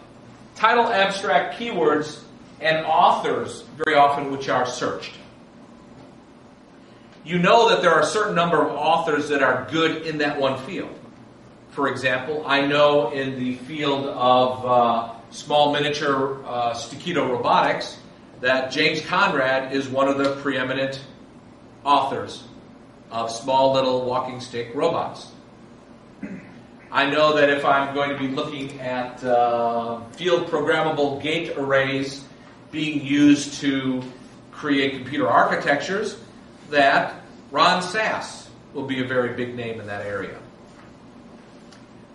title, abstract, keywords, and authors very often which are searched. You know that there are a certain number of authors that are good in that one field. For example, I know in the field of small miniature staccato robotics that James Conrad is one of the preeminent authors of small little walking stick robots. I know that if I'm going to be looking at field programmable gate arrays being used to create computer architectures, that Ron Sass will be a very big name in that area.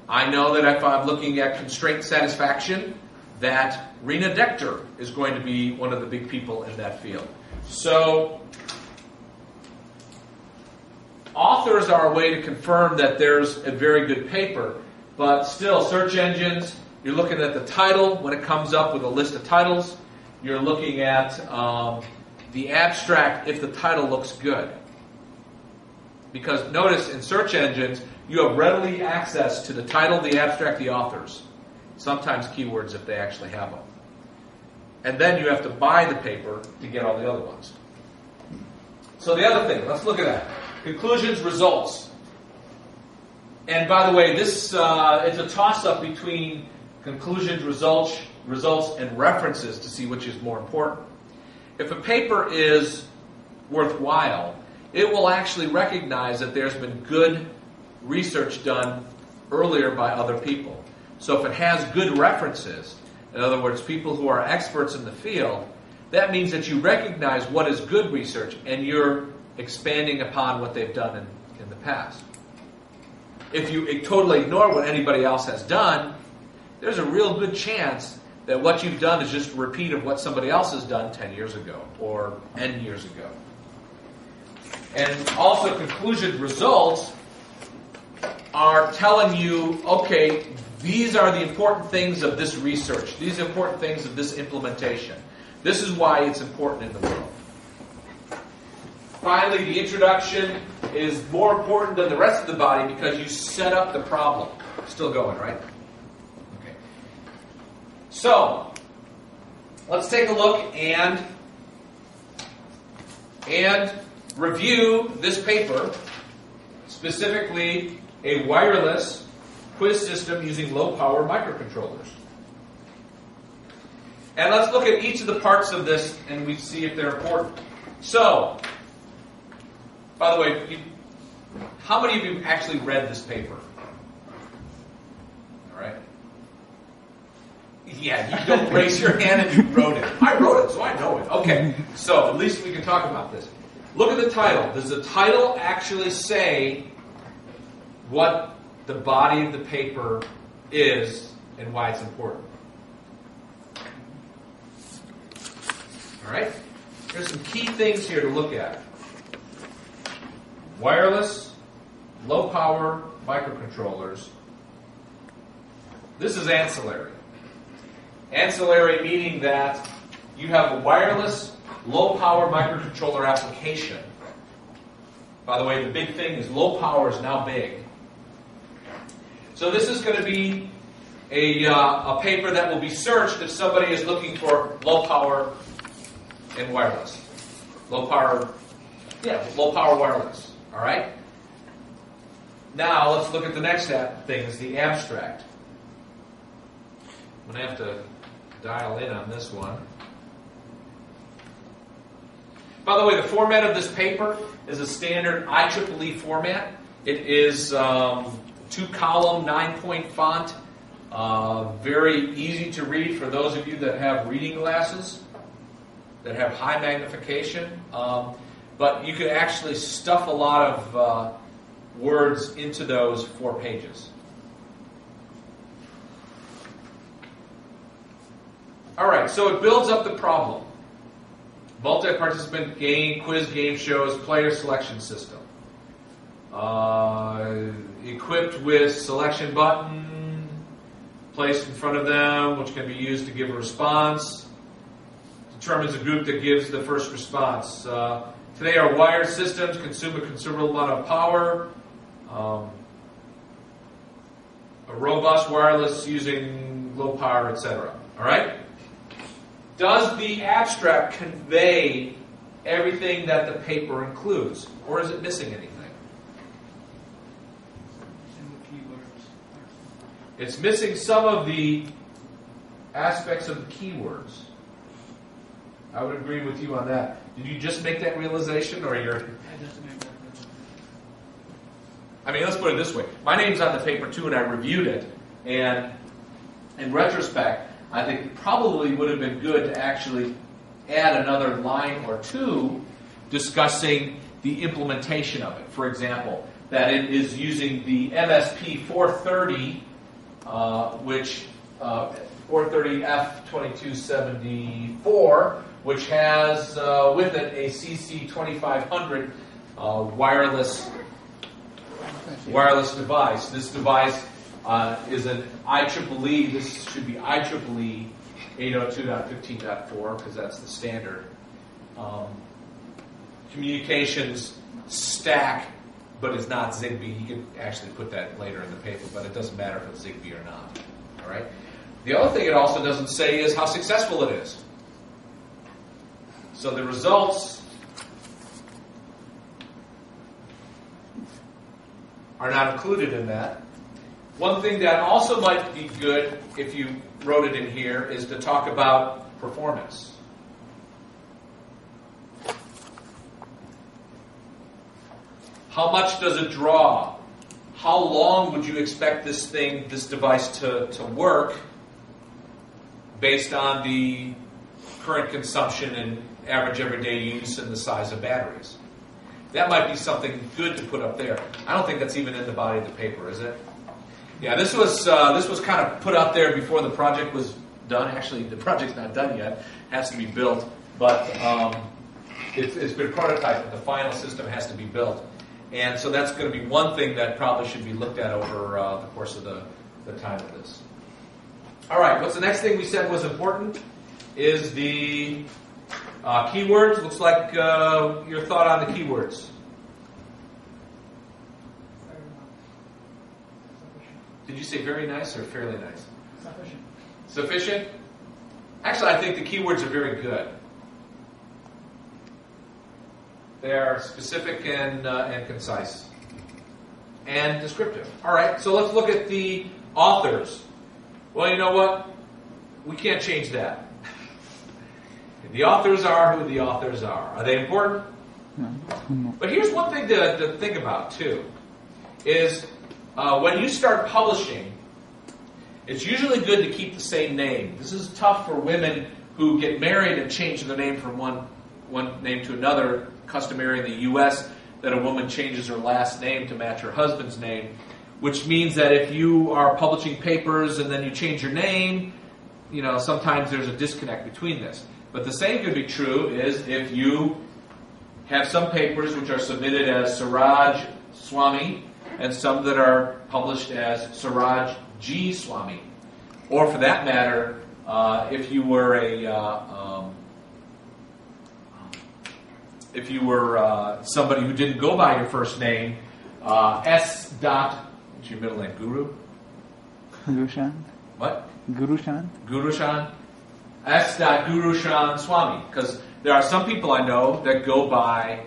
I know that if I'm looking at constraint satisfaction, that Rena Dechter is going to be one of the big people in that field. So authors are a way to confirm that there's a very good paper, but still, search engines, you're looking at the title when it comes up with a list of titles. You're looking at the abstract if the title looks good. Because notice in search engines, you have readily access to the title, the abstract, the authors. Sometimes keywords if they actually have them. And then you have to buy the paper to get all the other ones. So the other thing, let's look at that. Conclusions, results. And by the way, this it's a toss-up between conclusions, results, and references to see which is more important. If a paper is worthwhile, it will actually recognize that there's been good research done earlier by other people. So if it has good references, in other words, people who are experts in the field, that means that you recognize what is good research and you're expanding upon what they've done in the past. If you totally ignore what anybody else has done, there's a real good chance that what you've done is just a repeat of what somebody else has done 10 years ago or N years ago. And also conclusion results are telling you, okay, these are the important things of this research. These are important things of this implementation. This is why it's important in the world. Finally, the introduction is more important than the rest of the body because you set up the problem. Still going, right? Okay. So, let's take a look and review this paper, specifically a wireless quiz system using low-power microcontrollers. And let's look at each of the parts of this and we see if they're important. So, by the way, how many of you actually read this paper? All right. Yeah, you don't raise your hand and you wrote it. I wrote it, so I know it. Okay, so at least we can talk about this. Look at the title. Does the title actually say what the body of the paper is and why it's important? All right? There's some key things here to look at. Wireless, low-power microcontrollers. This is ancillary. Ancillary meaning that you have a wireless, low-power microcontroller application. By the way, the big thing is low power is now big. So this is going to be a paper that will be searched if somebody is looking for low power and wireless. Low power wireless. All right? Now, let's look at the next thing, is the abstract. I'm going to have to dial in on this one. By the way, the format of this paper is a standard IEEE format. It is 2-column, 9-point font. Very easy to read for those of you that have reading glasses, that have high magnification. But you could actually stuff a lot of words into those 4 pages. All right, so it builds up the problem. Multi-participant quiz game shows player selection system. Equipped with selection button placed in front of them, which can be used to give a response. Determines a group that gives the first response. Today our wired systems consume a considerable amount of power. A robust wireless using low power, etc. All right? Does the abstract convey everything that the paper includes, or is it missing anything? It's missing some of the aspects of the keywords. I would agree with you on that. Did you just make that realization, or you're... I mean, let's put it this way. My name's on the paper too, and I reviewed it, and in retrospect, I think it probably would have been good to actually add another line or two discussing the implementation of it. For example, that it is using the MSP 430, which 430F2274, which has with it a CC2500 wireless device. This device is an IEEE. This should be IEEE 802.15.4 because that's the standard. Communications stack, but it's not Zigbee. You can actually put that later in the paper, but it doesn't matter if it's Zigbee or not. All right. The other thing it also doesn't say is how successful it is. So the results are not included in that. One thing that also might be good if you wrote it in here is to talk about performance. How much does it draw? How long would you expect this device to work based on the current consumption and average everyday use and the size of batteries? That might be something good to put up there. I don't think that's even in the body of the paper, is it? Yeah, this was kind of put out there before the project was done. Actually, the project's not done yet; it has to be built. But it's been prototyped. The final system has to be built, and so that's going to be one thing that probably should be looked at over the course of the time of this. All right, what's the next thing we said was important? Is the keywords. Looks like your thought on the keywords. Did you say very nice or fairly nice? Sufficient. Sufficient? Actually, I think the keywords are very good. They are specific and concise and descriptive. All right, so let's look at the authors. Well, you know what? We can't change that. The authors are who the authors are. Are they important? No. But here's one thing to think about, too, is when you start publishing, it's usually good to keep the same name. This is tough for women who get married and change their name from one name to another. Customary in the U.S. that a woman changes her last name to match her husband's name, which means that if you are publishing papers and then you change your name, sometimes there's a disconnect between this. But the same could be true is if you have some papers which are submitted as Suraj Swami and some that are published as Suraj G. Swami. Or for that matter, if you were somebody who didn't go by your first name, S. What's your middle name? Guru? Gurushan. What? Gurushan. Gurushan? S. Gurushan Swami. Because there are some people I know that go by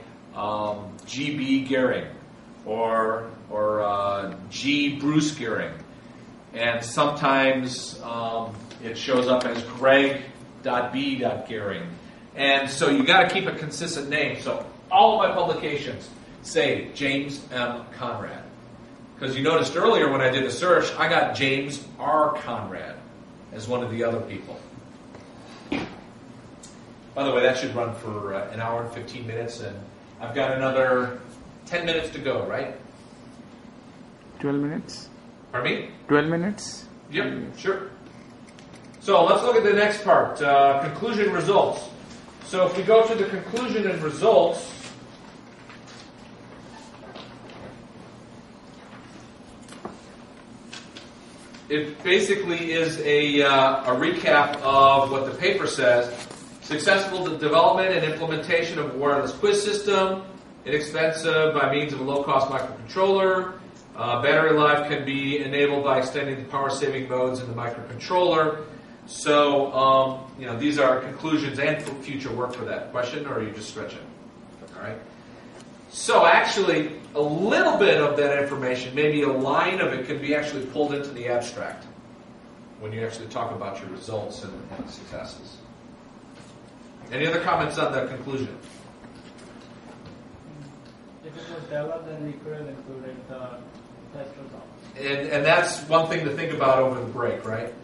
G.B. Gehring or G. Bruce Gehring. And sometimes it shows up as Greg.B. Gehring. And so you got to keep a consistent name. So all of my publications say James M. Conrad. Because you noticed earlier when I did the search, I got James R. Conrad as one of the other people. By the way, that should run for an hour and 15 minutes, and I've got another 10 minutes to go, right? 12 minutes. Pardon me? 12 minutes? Yep, sure. So let's look at the next part, conclusion results. So if we go to the conclusion and results, it basically is a recap of what the paper says. Successful development and implementation of a wireless quiz system, inexpensive by means of a low-cost microcontroller. Battery life can be enabled by extending the power-saving modes in the microcontroller. So, these are conclusions and future work for that question, or are you just stretching? All right. So, actually, a little bit of that information, maybe a line of it, can be actually pulled into the abstract when you actually talk about your results and successes. Any other comments on the conclusion? If it was developed, then we could have included the test results. And that's one thing to think about over the break, right?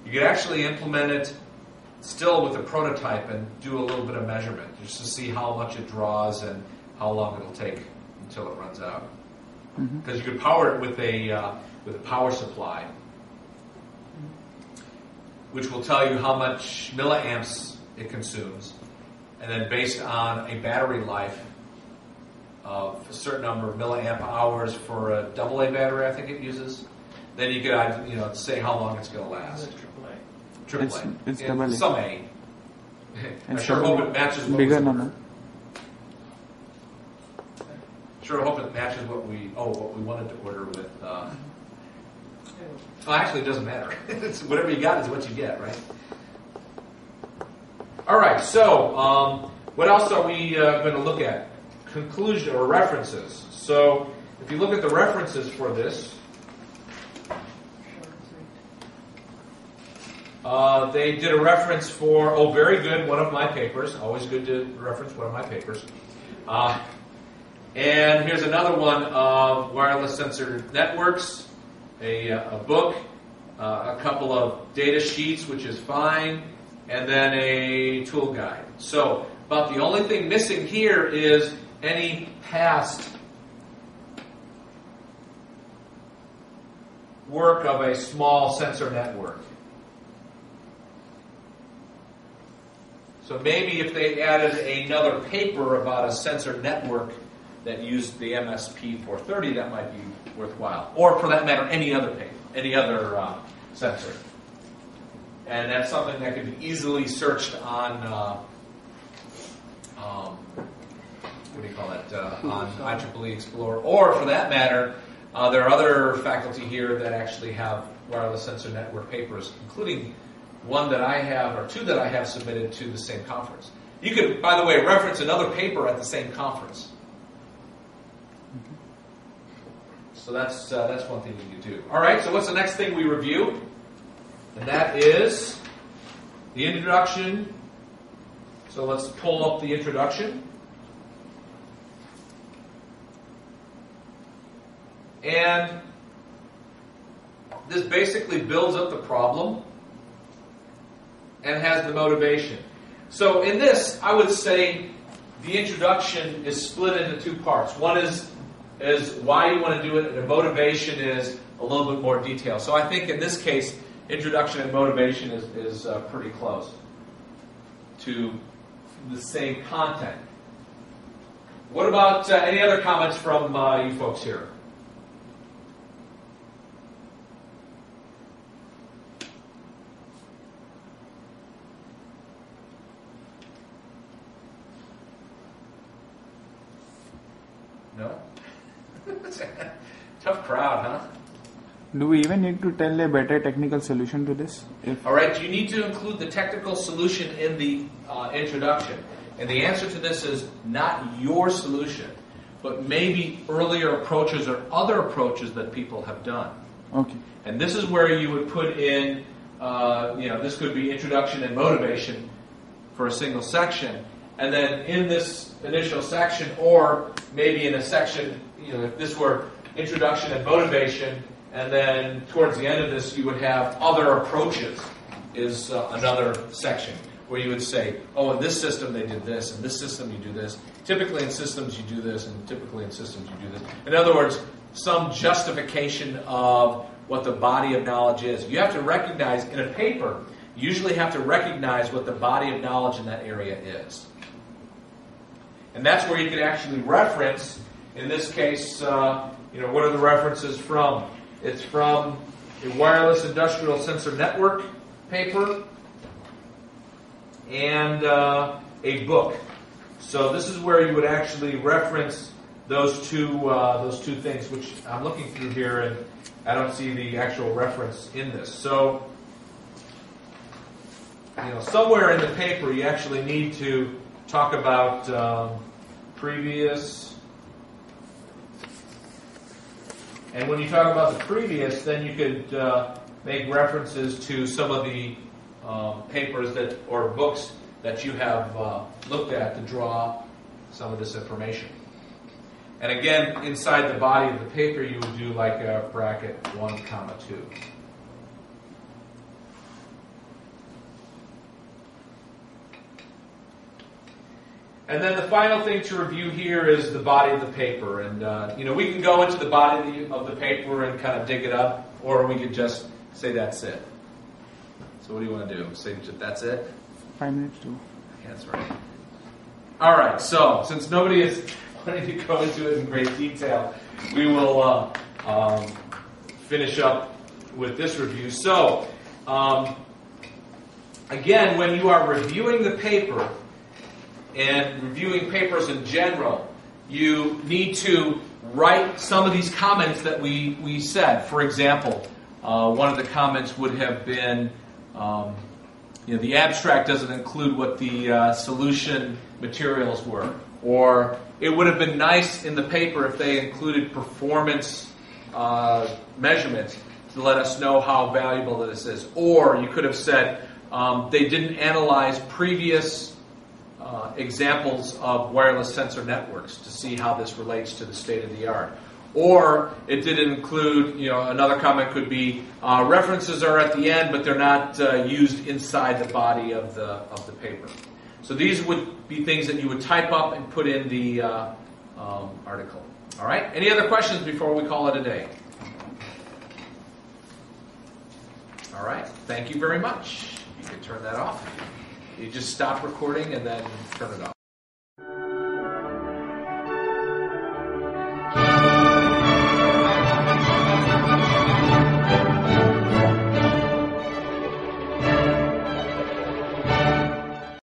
You could actually implement it still with a prototype and do a little bit of measurement just to see how much it draws and how long it'll take until it runs out. Because you could power it with a power supply. which will tell you how much milliamps it consumes. And then based on a battery life of a certain number of milliamp hours for a AA battery, I think it uses, then you could say how long it's going to last. AAA. It's And AA. some A. I It's sure hope it matches what bigger was- number. Sure hope it matches what we wanted to order with. Actually, it doesn't matter. It's whatever you got is what you get, right? All right. So, what else are we going to look at? Conclusion or references. So, if you look at the references for this, they did a reference for, very good, one of my papers. Always good to reference one of my papers. And here's another one of wireless sensor networks, a book, a couple of data sheets, which is fine, and then a tool guide. So, about the only thing missing here is any past work of a small sensor network. So maybe if they added another paper about a sensor network that used the MSP430, that might be worthwhile. Or for that matter, any other paper, any other sensor. And that's something that could be easily searched on, what do you call it, on IEEE Explorer. Or for that matter, there are other faculty here that actually have wireless sensor network papers, including one that I have, or two that I have submitted to the same conference. You could, by the way, reference another paper at the same conference. So that's one thing you can do. All right, so what's the next thing we review? And that is the introduction. So let's pull up the introduction. And this basically builds up the problem and has the motivation. So in this, I would say the introduction is split into two parts. One is why you want to do it, and the motivation is a little bit more detail. So I think in this case, introduction and motivation is pretty close to the same content. What about any other comments from you folks here? No? Tough crowd, huh? Do we even need to tell a better technical solution to this? All right, you need to include the technical solution in the introduction. And the answer to this is not your solution, but maybe earlier approaches or other approaches that people have done. Okay. And this is where you would put in, this could be introduction and motivation for a single section. And then in this initial section, or maybe in a section, if this were introduction and motivation, and then towards the end of this, you would have other approaches, is another section, where you would say, in this system they did this, in this system you do this. Typically in systems you do this, and typically in systems you do this. In other words, some justification of what the body of knowledge is. You have to recognize, in a paper, you usually have to recognize what the body of knowledge in that area is. And that's where you can actually reference, in this case, what are the references from? It's from a wireless industrial sensor network paper and a book. So this is where you would actually reference those two things, which I'm looking through here and I don't see the actual reference in this. So, somewhere in the paper you actually need to talk about previous. And when you talk about the previous, then you could make references to some of the papers or books that you have looked at to draw some of this information. And again, inside the body of the paper, you would do like a bracket 1, 2. And then the final thing to review here is the body of the paper. And, we can go into the body of the paper and kind of dig it up, or we could just say that's it. So what do you want to do? Say that's it? 5 minutes too. Yeah, that's right. All right, so since nobody is wanting to go into it in great detail, we will finish up with this review. So, again, when you are reviewing the paper and reviewing papers in general, you need to write some of these comments that we said. For example, one of the comments would have been, the abstract doesn't include what the solution materials were. Or it would have been nice in the paper if they included performance measurements to let us know how valuable this is. Or you could have said they didn't analyze previous examples of wireless sensor networks to see how this relates to the state of the art. Or it didn't include, another comment could be references are at the end, but they're not used inside the body of the paper. So these would be things that you would type up and put in the article. All right. Any other questions before we call it a day? All right. Thank you very much. You can turn that off. You just stop recording and then turn it off.